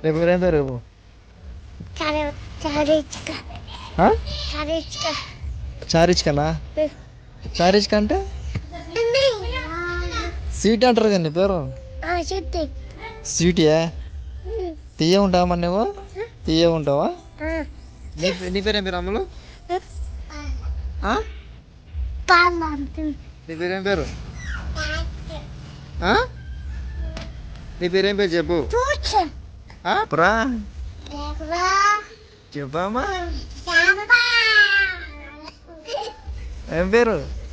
రేపు ఎంత రేపు చారిచ్కనా? చారిచ్క అంటే స్వీట్ అంటారు కదా నీ పేరు? స్వీటియా? తీయ ఉంటావా మరి నువ్వు? తీయ ఉంటావా? నీ పేరేం పేరు అమ్మలు? నీ పేరేం పేరు? నీ పేరేం పేరు చెప్పు. చెప్పమ్మా ఏం పేరు?